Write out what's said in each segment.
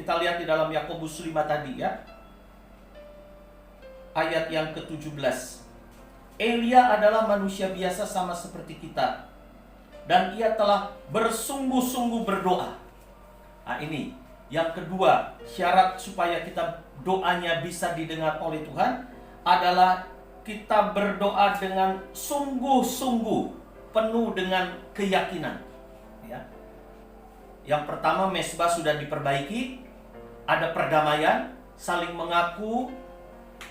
Kita lihat di dalam Yakobus 5 tadi ya. Ayat yang ke-17. Elia adalah manusia biasa sama seperti kita, dan ia telah bersungguh-sungguh berdoa. Nah ini, yang kedua, syarat supaya kita doanya bisa didengar oleh Tuhan adalah kita berdoa dengan sungguh-sungguh, penuh dengan keyakinan. Ya. Yang pertama, mezbah sudah diperbaiki, ada perdamaian, saling mengaku,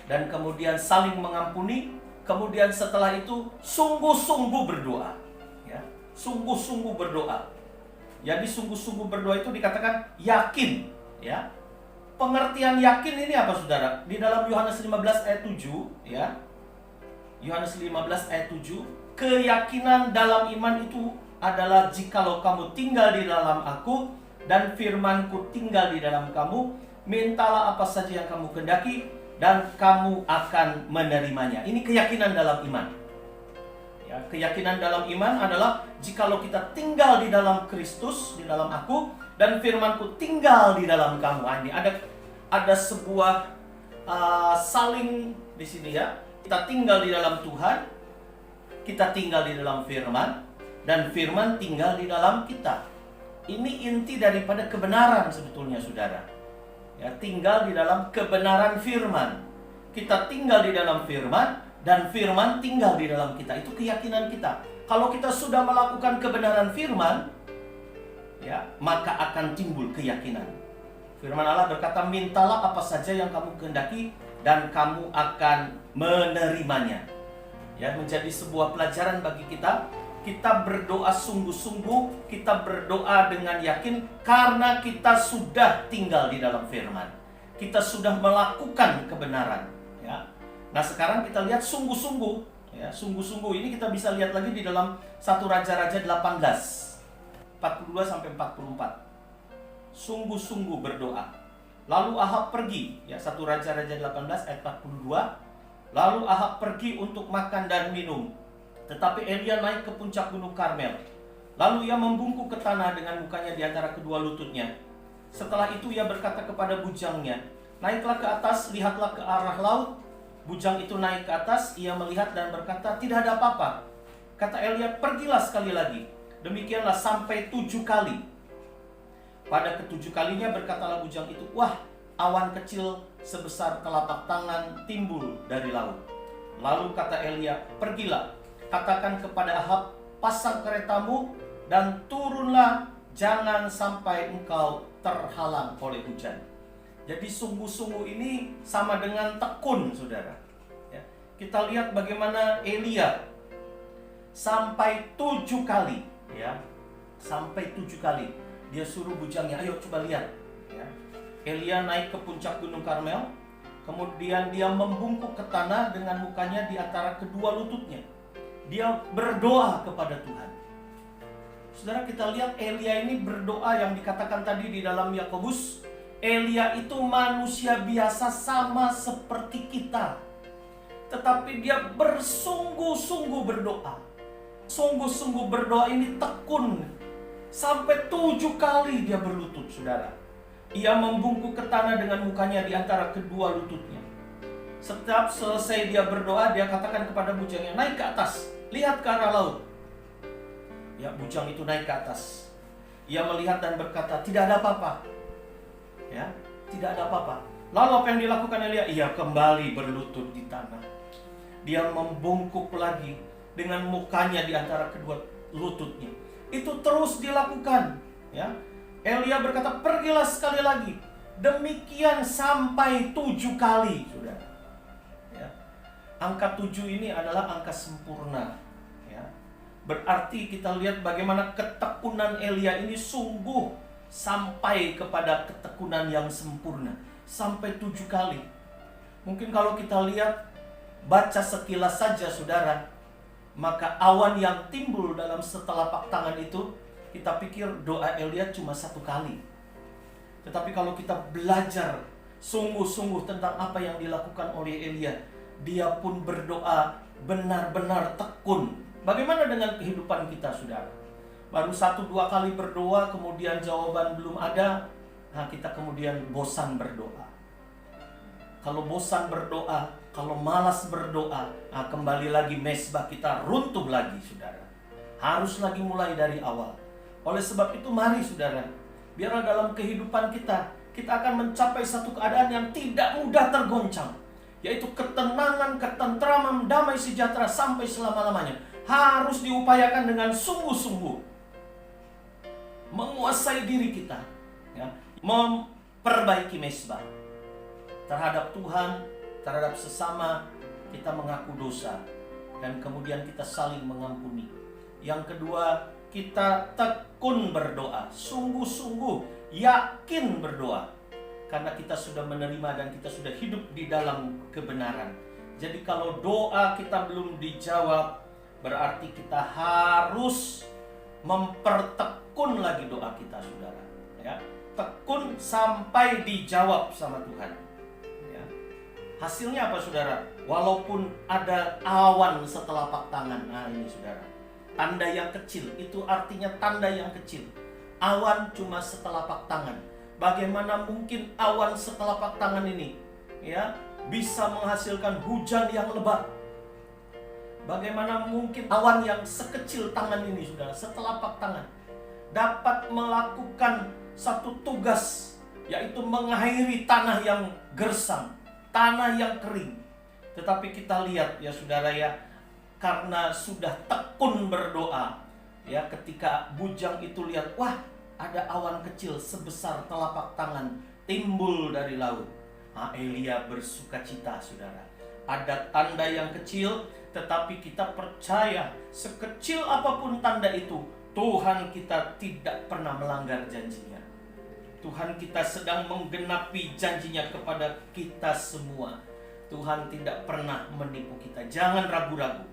dan kemudian saling mengampuni. Kemudian setelah itu sungguh-sungguh berdoa, ya, sungguh-sungguh berdoa. Jadi sungguh-sungguh berdoa itu dikatakan yakin, ya. Pengertian yakin ini apa, saudara? Di dalam Yohanes 15 ayat 7, ya. Yohanes 15 ayat 7, keyakinan dalam iman itu adalah jikalau kamu tinggal di dalam aku dan firmanku tinggal di dalam kamu, mintalah apa saja yang kamu kehendaki dan kamu akan menerimanya. Ini keyakinan dalam iman. Ya, keyakinan dalam iman adalah jikalau kita tinggal di dalam Kristus, di dalam aku, dan firmanku tinggal di dalam kamu. Ini ada sebuah saling di sini ya. Kita tinggal di dalam Tuhan, kita tinggal di dalam firman, dan firman tinggal di dalam kita. Ini inti daripada kebenaran sebetulnya, saudara. Ya, tinggal di dalam kebenaran firman. Kita tinggal di dalam firman dan firman tinggal di dalam kita. Itu keyakinan kita. Kalau kita sudah melakukan kebenaran firman, ya, maka akan timbul keyakinan. Firman Allah berkata, mintalah apa saja yang kamu kehendaki dan kamu akan menerimanya. Ya, menjadi sebuah pelajaran bagi kita. Kita berdoa sungguh-sungguh, kita berdoa dengan yakin karena kita sudah tinggal di dalam firman. Kita sudah melakukan kebenaran, ya. Nah, sekarang kita lihat sungguh-sungguh, ya, sungguh-sungguh ini kita bisa lihat lagi di dalam 1 Raja-Raja 18 42 sampai 44. Sungguh-sungguh berdoa. Lalu Ahab pergi, ya, 1 Raja-Raja 18 ayat 42. Lalu Ahab pergi untuk makan dan minum. Tetapi Elia naik ke puncak gunung Karmel. Lalu ia membungkuk ke tanah dengan mukanya di antara kedua lututnya. Setelah itu ia berkata kepada bujangnya, naiklah ke atas, lihatlah ke arah laut. Bujang itu naik ke atas, ia melihat dan berkata, tidak ada apa-apa. Kata Elia, pergilah sekali lagi. Demikianlah sampai 7 kali. Pada ke-7 kalinya berkatalah bujang itu, wah, awan kecil sebesar telapak tangan timbul dari laut. Lalu kata Elia, pergilah, katakan kepada Ahab, pasang keretamu dan turunlah, jangan sampai engkau terhalang oleh hujan. Jadi sungguh-sungguh ini sama dengan tekun, saudara. Ya. Kita lihat bagaimana Elia sampai 7 kali, ya, sampai 7 kali dia suruh bujangnya, ayo coba lihat. Ya. Elia naik ke puncak gunung Karmel, kemudian dia membungkuk ke tanah dengan mukanya di antara kedua lututnya. Dia berdoa kepada Tuhan. Saudara, kita lihat Elia ini berdoa yang dikatakan tadi di dalam Yakobus. Elia itu manusia biasa sama seperti kita, tetapi dia bersungguh-sungguh berdoa. Sungguh-sungguh berdoa ini tekun. Sampai 7 kali dia berlutut, saudara. Ia membungkuk ke tanah dengan mukanya di antara kedua lututnya. Setiap selesai dia berdoa, dia katakan kepada bujangnya, naik ke atas, lihat ke arah laut. Ya, bujang itu naik ke atas. Ia melihat dan berkata, tidak ada apa-apa. Ya, tidak ada apa-apa. Lalu apa yang dilakukan Elia? Ia kembali berlutut di tanah. Dia membungkuk lagi dengan mukanya di antara kedua lututnya. Itu terus dilakukan. Ya, Elia berkata, pergilah sekali lagi. Demikian sampai 7 kali, saudara. Ya. Angka 7 ini adalah angka sempurna. Ya. Berarti kita lihat bagaimana ketekunan Elia ini sungguh sampai kepada ketekunan yang sempurna. Sampai 7 kali. Mungkin kalau kita lihat, baca sekilas saja, saudara, maka awan yang timbul dalam setelapak tangan itu, kita pikir doa Elia cuma 1 kali. Tetapi kalau kita belajar sungguh-sungguh tentang apa yang dilakukan oleh Elia, dia pun berdoa benar-benar tekun. Bagaimana dengan kehidupan kita, saudara? Baru 1-2 kali berdoa, kemudian jawaban belum ada. kita kemudian bosan berdoa. Kalau bosan berdoa, kalau malas berdoa, kembali lagi mezbah kita runtuh lagi, saudara. Harus lagi mulai dari awal. Oleh sebab itu mari saudara, biarlah dalam kehidupan kita akan mencapai satu keadaan yang tidak mudah tergoncang, yaitu ketenangan, ketentraman, damai sejahtera sampai selama-lamanya. Harus diupayakan dengan sungguh-sungguh. Menguasai diri kita, ya, memperbaiki mezbah. Terhadap Tuhan, terhadap sesama, kita mengaku dosa. Dan kemudian kita saling mengampuni. Yang kedua, kita tekun berdoa. Sungguh-sungguh, yakin berdoa. Karena kita sudah menerima dan kita sudah hidup di dalam kebenaran. Jadi kalau doa kita belum dijawab, berarti kita harus mempertekun lagi doa kita, saudara. Ya, tekun sampai dijawab sama Tuhan. Hasilnya apa, saudara? Walaupun ada awan setelapak tangan. Nah ini, saudara, tanda yang kecil, itu artinya tanda yang kecil. Awan cuma setelapak tangan. Bagaimana mungkin awan setelapak tangan ini, ya, bisa menghasilkan hujan yang lebat? Bagaimana mungkin awan yang sekecil tangan ini, saudara, setelapak tangan, dapat melakukan satu tugas, yaitu mengairi tanah yang gersang, tanah yang kering. Tetapi kita lihat, ya saudara, ya, karena sudah tekun berdoa, ya, ketika bujang itu lihat, wah, ada awan kecil sebesar telapak tangan timbul dari laut. Elia bersukacita, saudara. Ada tanda yang kecil, tetapi kita percaya sekecil apapun tanda itu, Tuhan kita tidak pernah melanggar janjinya. Tuhan kita sedang menggenapi janjinya kepada kita semua. Tuhan tidak pernah menipu kita. Jangan ragu-ragu.